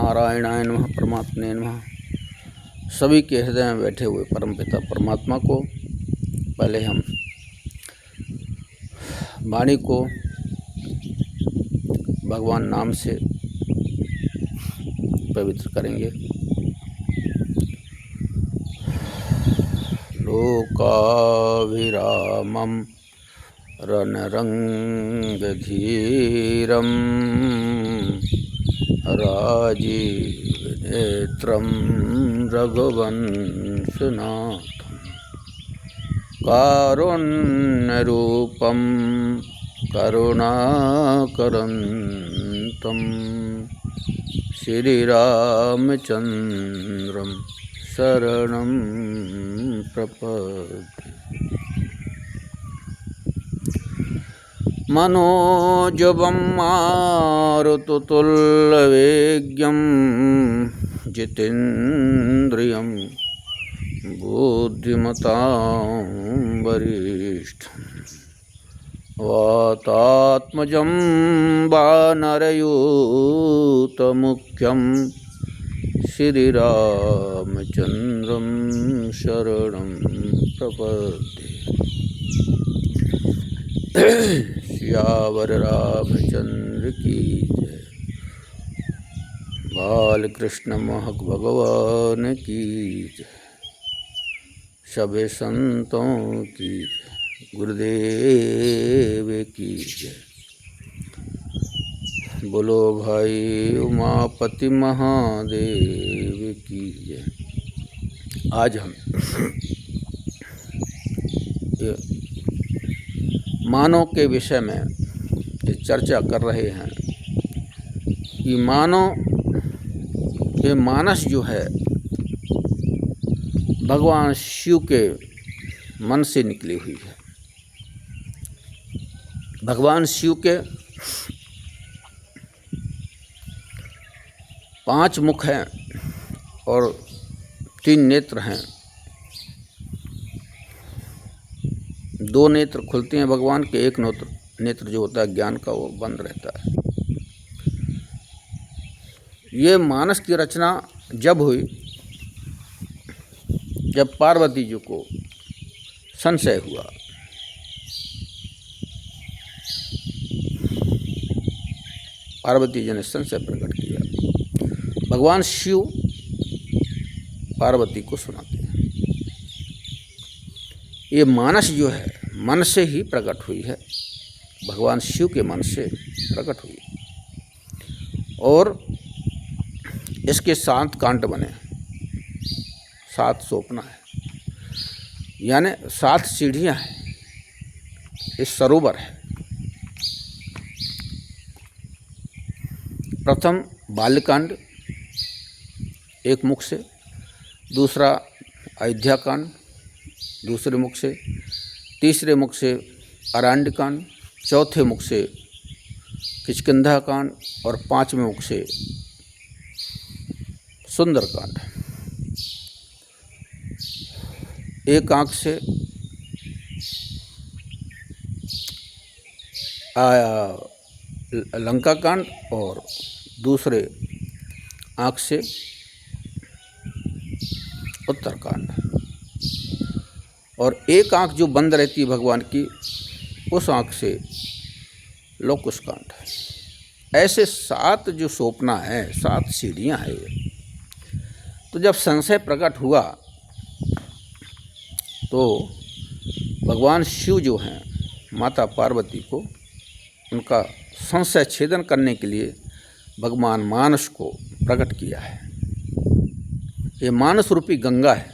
नारायणाय नमः, परमात्मने नमः। सभी के हृदय में बैठे हुए परमपिता परमात्मा को पहले हम वाणी को भगवान नाम से पवित्र करेंगे। लोकाभिरामं रणरङ्गधीरं राजीवनेत्रं रघुवंशनाथं कारुण्यरूपं करुणाकरन्तं श्रीरामचन्द्रं शरणं प्रपद्ये। मनोजवं मारुततुल्यवेगं जितेन्द्रियं बुद्धिमतां वरिष्ठं वातात्मजं वानरयूतमुख्यं श्रीरामचन्द्रं शरणं प्रपद्ये। सियावर रामचंद्र की जय। बालकृष्ण महक भगवान की जय। सभी संतों की जय। गुरुदेव की जय। बोलो भाई उमापति महादेव की जय। आज हम मानव के विषय में ये चर्चा कर रहे हैं कि मानव ये मानस जो है भगवान शिव के मन से निकली हुई है। भगवान शिव के 5 मुख हैं और 3 नेत्र हैं। 2 नेत्र खुलते हैं भगवान के, एक नेत्र जो होता है ज्ञान का वो बंद रहता है। ये मानस की रचना जब हुई जब पार्वती जी को संशय हुआ। पार्वती जी ने संशय प्रकट किया। भगवान शिव पार्वती को सुनाते हैं। ये मानस जो है मन से ही प्रकट हुई है, भगवान शिव के मन से प्रकट हुई और इसके 7 कांड बने, 7 सोपना है, यानी 7 सीढ़ियाँ हैं। इस सरोवर है। प्रथम बाल्यकांड एक मुख से, दूसरा अयोध्या कांड दूसरे मुख से, तीसरे मुख से अरण्य कांड, चौथे मुख से किष्किंधा कांड और 5वें मुख से सुंदर कांड। एक आँख से लंका कांड और दूसरे आँख से उत्तरकांड, और एक आँख जो बंद रहती है भगवान की, उस आँख से लोकुश कांड। ऐसे 7 जो सोपना है, 7 सीढ़ियाँ हैं ये। तो जब संशय प्रकट हुआ तो भगवान शिव जो हैं माता पार्वती को उनका संशय छेदन करने के लिए भगवान मानस को प्रकट किया है। ये मानस रूपी गंगा है।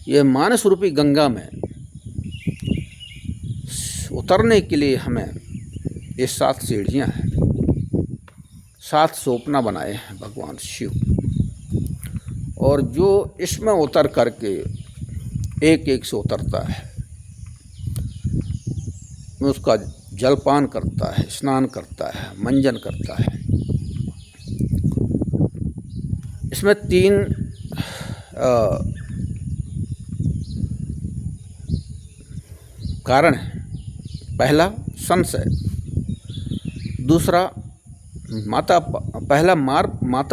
ये मानस रूपी गंगा में उतरने के लिए हमें ये 7 सीढ़ियाँ हैं, 7 सोपना बनाए हैं भगवान शिव। और जो इसमें उतर करके एक एक से उतरता है, उसका जलपान करता है, स्नान करता है, मंजन करता है। इसमें 3 कारण है। पहला संशय, दूसरा माता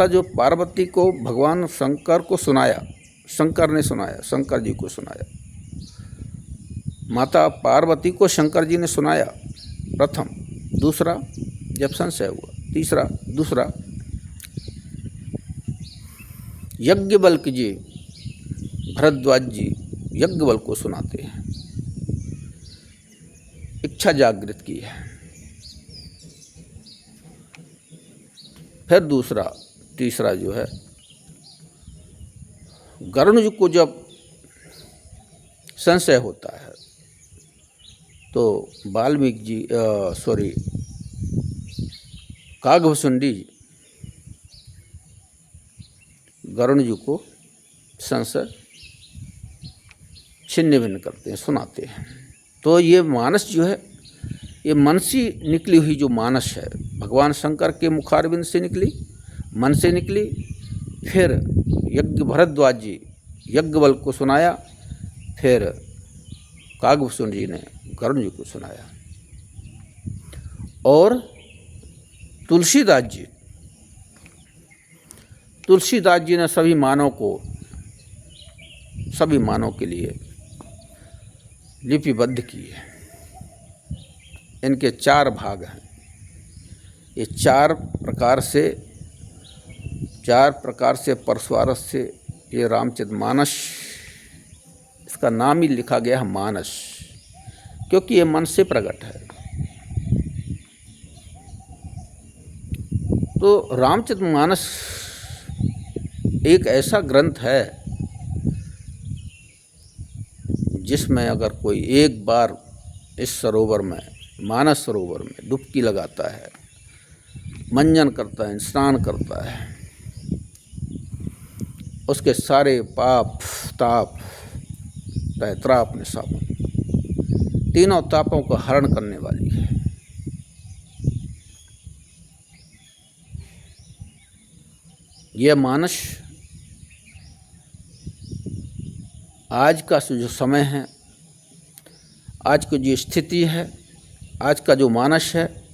जो पार्वती को भगवान शंकर को सुनाया, शंकर ने सुनाया, शंकर जी को सुनाया। माता पार्वती को शंकर जी ने सुनाया प्रथम, दूसरा जब संशय हुआ, तीसरा, दूसरा यज्ञवल्क्य जी, भरद्वाज जी यज्ञवल्क्य को सुनाते हैं, इच्छा जागृत की है। फिर दूसरा, तीसरा जो है गरुड़ जी को जब संशय होता है तो वाल्मीकि जी कागभूषुंडी जी गरुड़ जी को संशय छिन्न भिन्न करते हैं, सुनाते हैं। तो ये मानस जो है, ये मन से निकली हुई जो मानस है, भगवान शंकर के मुखारविंद से निकली, मन से निकली। फिर भरद्वाज जी यज्ञवल्क्य को सुनाया, फिर कागभूषुंड जी ने गरुड़ जी को सुनाया। और तुलसीदास जी ने सभी मानव के लिए लिपिबद्ध की है। इनके 4 भाग हैं। ये 4 प्रकार से परस्वारस से ये रामचरितमानस, इसका नाम ही लिखा गया है मानस, क्योंकि ये मन से प्रकट है। तो रामचरितमानस एक ऐसा ग्रंथ है जिसमें अगर कोई एक बार इस सरोवर में, मानस सरोवर में डुबकी लगाता है, मंजन करता है, स्नान करता है, उसके सारे पाप ताप पैतराप निशापन, तीनों तापों को हरण करने वाली है। यह मानस आज का जो समय है, आज की जो स्थिति है, आज का जो मानस है,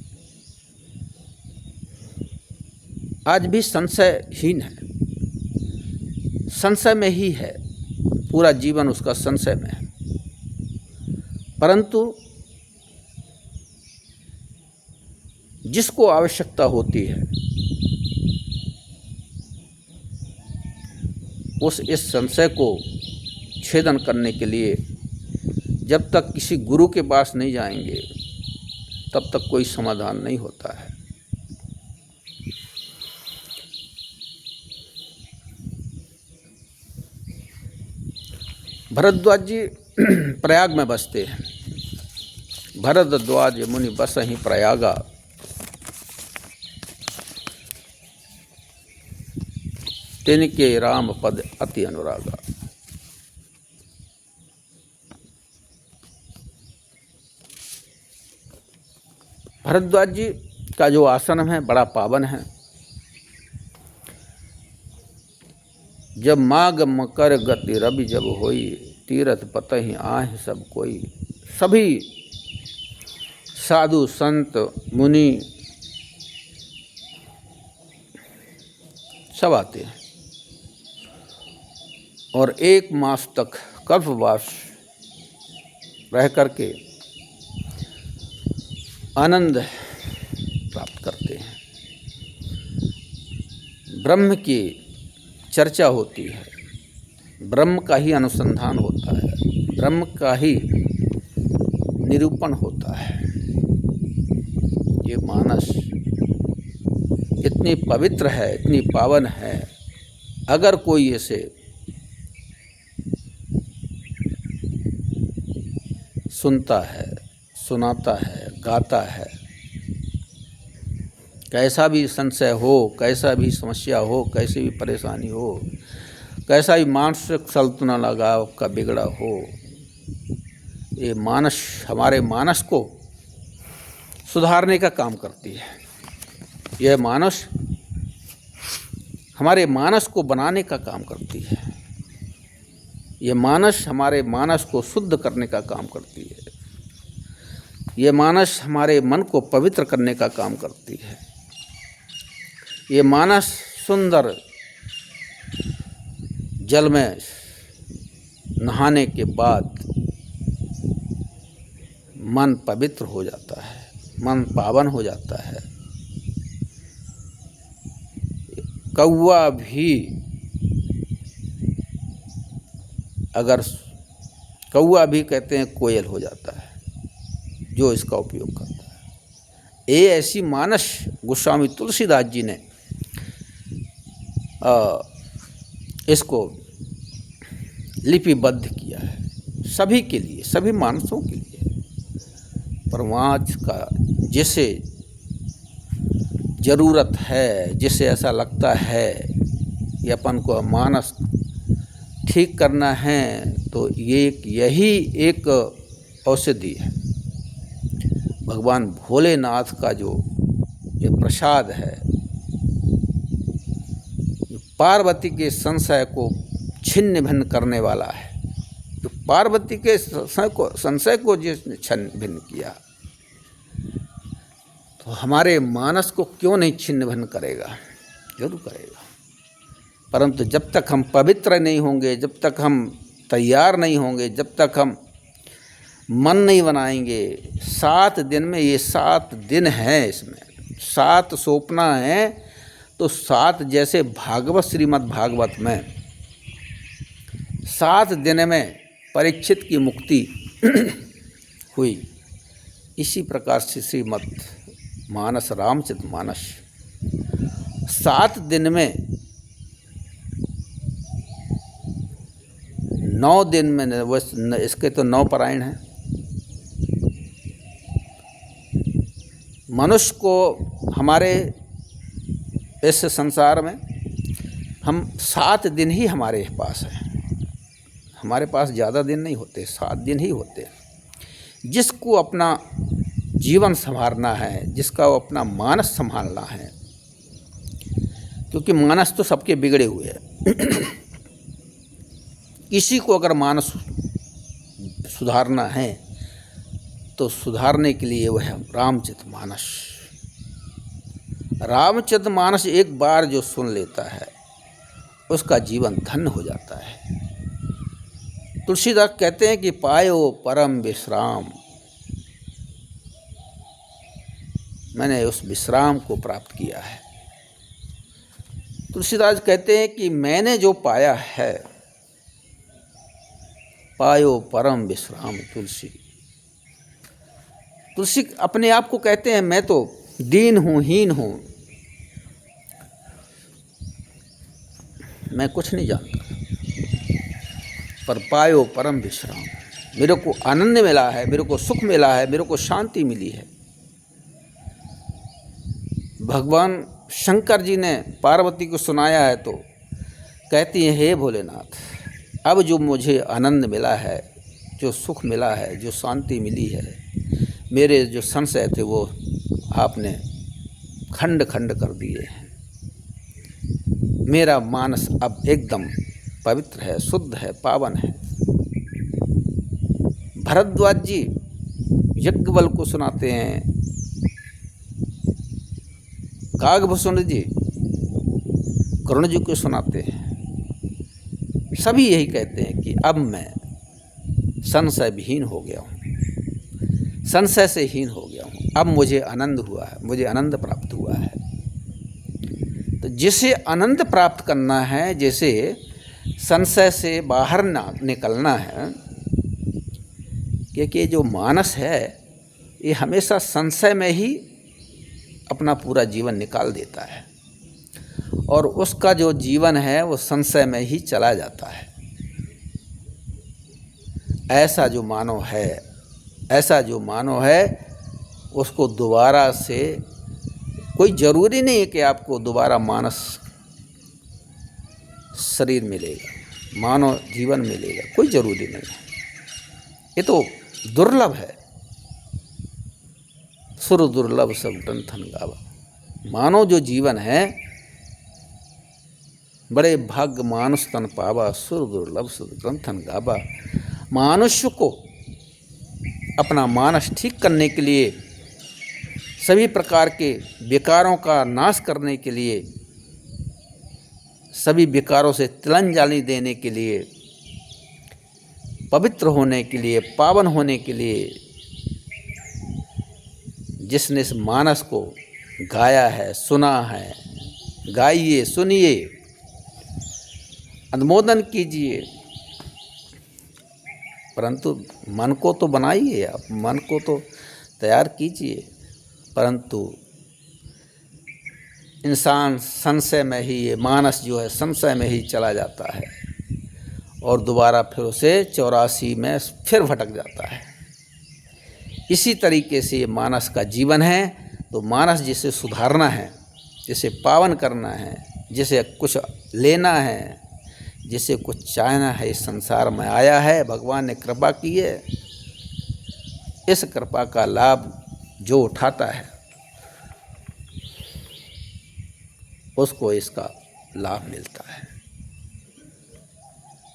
आज भी संशयहीन है, संशय में ही है, पूरा जीवन उसका संशय में है। परंतु जिसको आवश्यकता होती है इस संशय को छेदन करने के लिए जब तक किसी गुरु के पास नहीं जाएंगे तब तक कोई समाधान नहीं होता है। भरद्वाज जी प्रयाग में बसते हैं। भरद्वाज मुनि बसहि प्रयागा, तिनके राम पद अति अनुरागा। भरद्वाज जी का जो आश्रम है बड़ा पावन है। जब माग मकर गति रवि जब होई, तीरथ पतहि आहि सब कोई। सभी साधु संत मुनि सब आते हैं और 1 मास तक कल्पवास रह करके आनंद प्राप्त करते हैं। ब्रह्म की चर्चा होती है, ब्रह्म का ही अनुसंधान होता है, ब्रह्म का ही निरूपण होता है। ये मानस इतनी पवित्र है, इतनी पावन है, अगर कोई इसे सुनता है, सुनाता है, गाता है, कैसा भी संशय हो, कैसा भी समस्या हो, कैसी भी परेशानी हो, कैसा भी मानसिक संतुलन लगाव का बिगड़ा हो, ये मानस हमारे मानस को सुधारने का काम करती है। यह मानस हमारे मानस को बनाने का काम करती है। यह मानस हमारे मानस को शुद्ध करने का काम करती है। यह मानस हमारे मन को पवित्र करने का काम करती है। ये मानस सुंदर जल में नहाने के बाद मन पवित्र हो जाता है, मन पावन हो जाता है। कौवा भी कहते हैं कोयल हो जाता है जो इसका उपयोग करता है। ये ऐसी मानस गोस्वामी तुलसीदास जी ने इसको लिपिबद्ध किया है सभी के लिए, सभी मानसों के लिए। परमात्मा का जिसे ज़रूरत है, जिसे ऐसा लगता है कि अपन को मानस ठीक करना है, तो यही एक औषधि है। भगवान भोलेनाथ का जो ये प्रसाद है, पार्वती के संशय को छिन्न भिन्न करने वाला है। तो पार्वती के संशय को जिसने छिन्न भिन्न किया, तो हमारे मानस को क्यों नहीं छिन्न भिन्न करेगा? जरूर करेगा। परंतु जब तक हम पवित्र नहीं होंगे, जब तक हम तैयार नहीं होंगे, जब तक हम मन नहीं बनाएंगे, 7 दिन में, ये 7 दिन हैं, इसमें 7 सोपना है, तो 7 जैसे भागवत, श्रीमद् भागवत में 7 दिन में परीक्षित की मुक्ति हुई, इसी प्रकार से श्रीमद् मानस, रामचरित मानस 7 दिन में, 9 दिन में, इसके तो 9 पारायण हैं। मनुष्य को हमारे इस संसार में हम 7 दिन ही हमारे पास हैं। हमारे पास ज़्यादा दिन नहीं होते, 7 दिन ही होते हैं। जिसको अपना जीवन संभालना है, जिसका वो अपना मानस संभालना है, क्योंकि मानस तो सबके बिगड़े हुए हैं। किसी को अगर मानस सुधारना है तो सुधारने के लिए वह है रामचरित मानस। रामचरित मानस एक बार जो सुन लेता है उसका जीवन धन्य हो जाता है। तुलसीदास कहते हैं कि पायो परम विश्राम, मैंने उस विश्राम को प्राप्त किया है। तुलसीदास कहते हैं कि मैंने जो पाया है, पायो परम विश्राम। तुलसी अपने आप को कहते हैं मैं तो दीन हूँ, हीन हूँ, मैं कुछ नहीं जानता, पर पायो परम विश्राम, मेरे को आनंद मिला है, मेरे को सुख मिला है, मेरे को शांति मिली है। भगवान शंकर जी ने पार्वती को सुनाया है तो कहती हैं, हे भोलेनाथ, अब जो मुझे आनंद मिला है, जो सुख मिला है, जो शांति मिली है, मेरे जो संशय थे वो आपने खंड खंड कर दिए हैं। मेरा मानस अब एकदम पवित्र है, शुद्ध है, पावन है। भरद्वाज जी यज्ञवल को सुनाते हैं, कागभूषण जी करुण जी को सुनाते हैं। सभी यही कहते हैं कि अब मैं संशय विहीन हो गया हूँ, संशय से हीन हो गया हूँ, अब मुझे आनंद हुआ है, मुझे आनंद प्राप्त हुआ है। तो जिसे आनंद प्राप्त करना है, जैसे संशय से बाहर ना निकलना है, क्योंकि जो मानस है ये हमेशा संशय में ही अपना पूरा जीवन निकाल देता है, और उसका जो जीवन है वो संशय में ही चला जाता है। ऐसा जो मानव है उसको दोबारा से, कोई ज़रूरी नहीं है कि आपको दोबारा मानस शरीर मिलेगा, मानव जीवन मिलेगा, कोई ज़रूरी नहीं है। ये तो दुर्लभ है। सुर दुर्लभ सब ग्रंथन गावा। मानव जो जीवन है, बड़े भाग्य मानुष तन पावा, सुर दुर्लभ सब ग्रंथन गावा। मनुष्य को अपना मानस ठीक करने के लिए सभी प्रकार के विकारों का नाश करने के लिए, सभी विकारों से तिलांजलि देने के लिए, पवित्र होने के लिए, पावन होने के लिए जिसने इस मानस को गाया है, सुना है, गाइए, सुनिए, अनुमोदन कीजिए। परंतु मन को तो बनाइए, आप मन को तो तैयार कीजिए, परंतु इंसान संशय में ही, ये मानस जो है संशय में ही चला जाता है और दोबारा फिर उसे 84 में फिर भटक जाता है। इसी तरीके से ये मानस का जीवन है। तो मानस जिसे सुधारना है, जिसे पावन करना है, जिसे कुछ लेना है, जिसे कुछ चाहना है, इस संसार में आया है, भगवान ने कृपा की है। इस कृपा का लाभ जो उठाता है उसको इसका लाभ मिलता है।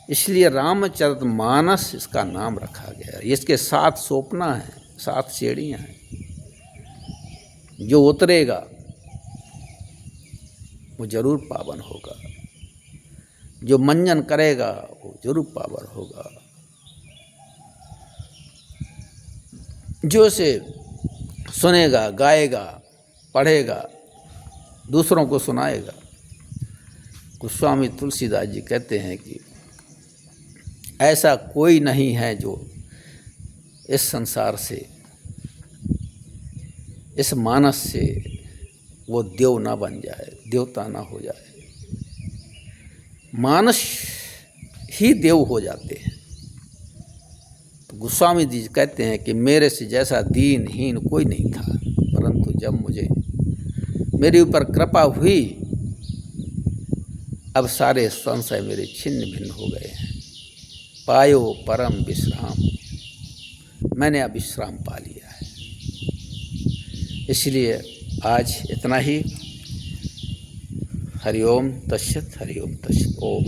इसलिए रामचरितमानस इसका नाम रखा गया। इसके 7 सोपना है, 7 सीढ़ियाँ हैं। जो उतरेगा वो जरूर पावन होगा, जो मंजन करेगा वो जरूर पावन होगा, जो इसे सुनेगा, गाएगा, पढ़ेगा, दूसरों को सुनाएगा। गोस्वामी तुलसीदास जी कहते हैं कि ऐसा कोई नहीं है जो इस संसार से, इस मानस से वो देव ना बन जाए, देवता ना हो जाए। मानस ही देव हो जाते हैं। तो गोस्वामी जी कहते हैं कि मेरे से जैसा दीनहीन कोई नहीं था, परंतु जब मुझे मेरे ऊपर कृपा हुई, अब सारे संशय मेरे छिन्न भिन्न हो गए हैं। पायो परम विश्राम, मैंने अब विश्राम पा लिया है। इसलिए आज इतना ही। हरिओम तस्सत्, हरिओम तस्सत्। ओम।